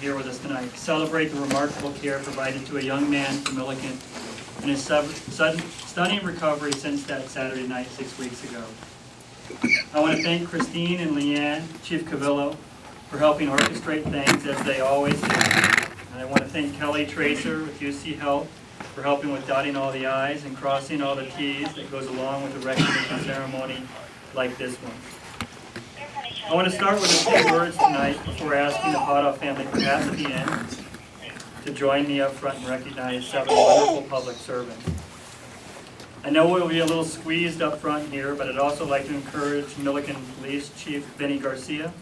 here with us tonight to celebrate the remarkable care provided to a young man from Milliken and his stunning recovery since that Saturday night 6 weeks ago. I want to thank Christine and Leanne, Chief Cavillo, for helping orchestrate things as they always do. And I want to thank Kelly Tracer with UCHealth for helping with dotting all the I's and crossing all the T's that goes along with a recognition ceremony like this one. I want to start with a few words tonight before asking the Potthoff family, perhaps at the end, to join me up front and recognize 7 wonderful public servants. I know we'll be a little squeezed up front here, but I'd also like to encourage Milliken Police Chief Benny Garcia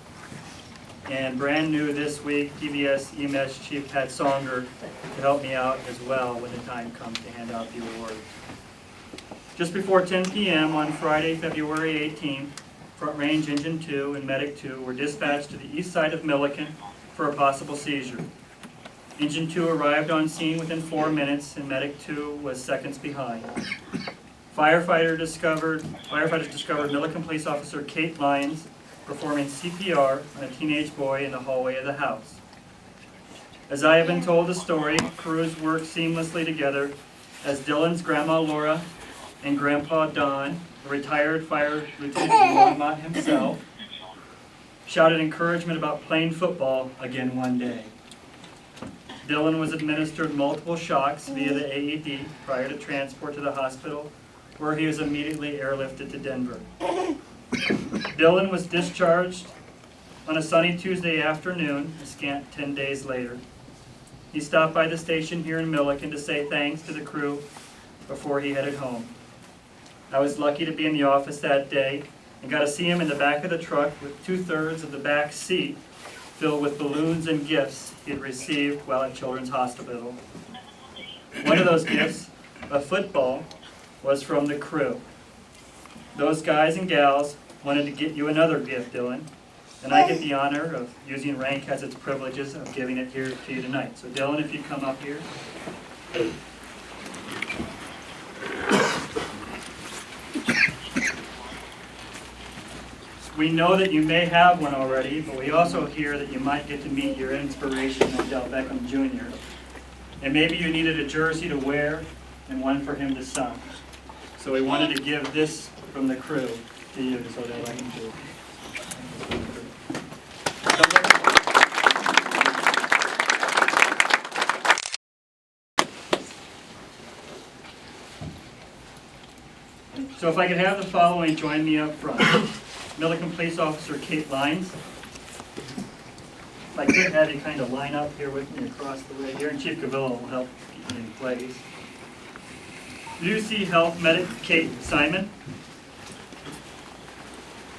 and brand new this week, PBS EMS Chief Pat Songer to help me out as well when the time comes to hand out the awards. Just before 10 p.m. on Friday, February 18th, Front Range Engine 2 and Medic 2 were dispatched to the east side of Milliken for a possible seizure. Engine 2 arrived on scene within 4 minutes and Medic 2 was seconds behind. Firefighters discovered Milliken Police Officer Kate Lines performing CPR on a teenage boy in the hallway of the house. As I have been told the story, crews worked seamlessly together as Dylan's grandma Laura and Grandpa Don, a retired fire lieutenant in Longmont himself, shouted encouragement about playing football again one day. Dylan was administered multiple shocks via the AED prior to transport to the hospital, where he was immediately airlifted to Denver. Dylan was discharged on a sunny Tuesday afternoon, a scant 10 days later. He stopped by the station here in Milliken to say thanks to the crew before he headed home. I was lucky to be in the office that day and got to see him in the back of the truck with 2/3 of the back seat filled with balloons and gifts he had received while at Children's Hospital. One of those gifts, a football, was from the crew. Those guys and gals wanted to get you another gift, Dylan, and I get the honor of using rank as its privileges of giving it here to you tonight. So Dylan, if you'd come up here. We know that you may have one already, but we also hear that you might get to meet your inspiration, Odell Beckham Jr. And maybe you needed a jersey to wear and one for him to sign. So we wanted to give this from the crew to you, so that I can do. So if I could have the following join me up front. Milliken Police Officer Kate Lines. If I could have you kind of line up here with me across the way here, and Chief Cavillo will help keep me in place. UCHealth Medic Kate Siman.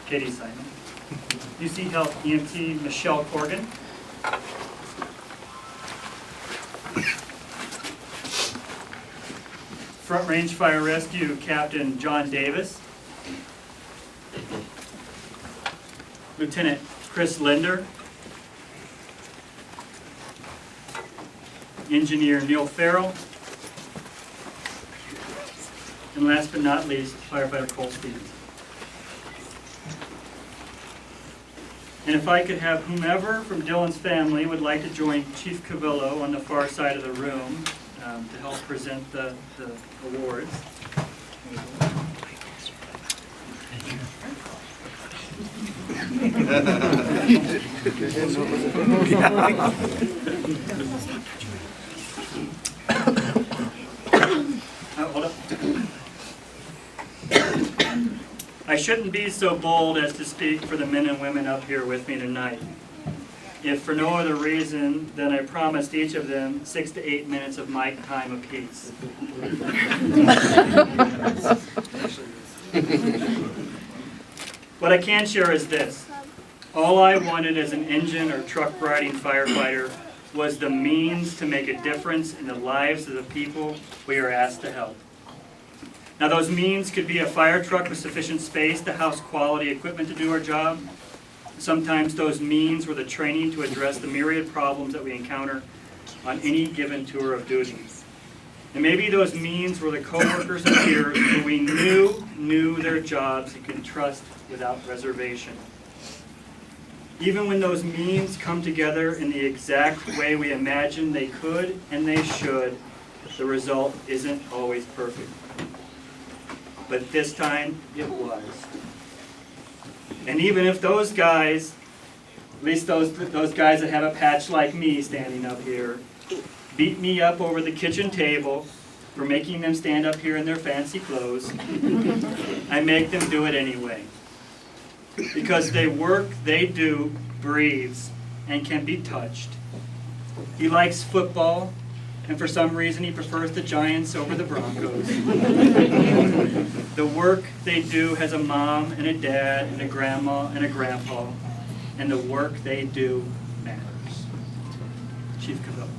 Katie Siman. UCHealth EMT Michelle Korgan. Front Range Fire Rescue Captain John Davis. Lieutenant Chris Linder. Engineer Neil Ferrell. And last but not least, Firefighter Cole Stephenson. And if I could have whomever from Dylan's family would like to join Chief Cavillo on the far side of the room to help present the awards. Hold up. I shouldn't be so bold as to speak for the men and women up here with me tonight. If for no other reason than I promised each of them 6 to 8 minutes of mic time apiece. What I can share is this. All I wanted as an engine or truck riding firefighter was the means to make a difference in the lives of the people we are asked to help. Now those means could be a fire truck with sufficient space to house quality equipment to do our job. Sometimes those means were the training to address the myriad problems that we encounter on any given tour of duty. And maybe those means were the co-workers and peers who we knew their jobs and could trust without reservation. Even when those means come together in the exact way we imagine they could and they should, the result isn't always perfect. But this time, it was. And even if those guys, at least those guys that have a patch like me standing up here, beat me up over the kitchen table for making them stand up here in their fancy clothes, I make them do it anyway. Because they work, they do, breathes, and can be touched. He likes football, and for some reason he prefers the Giants over the Broncos. The work they do has a mom and a dad and a grandma and a grandpa, and the work they do matters. Chief Cavill.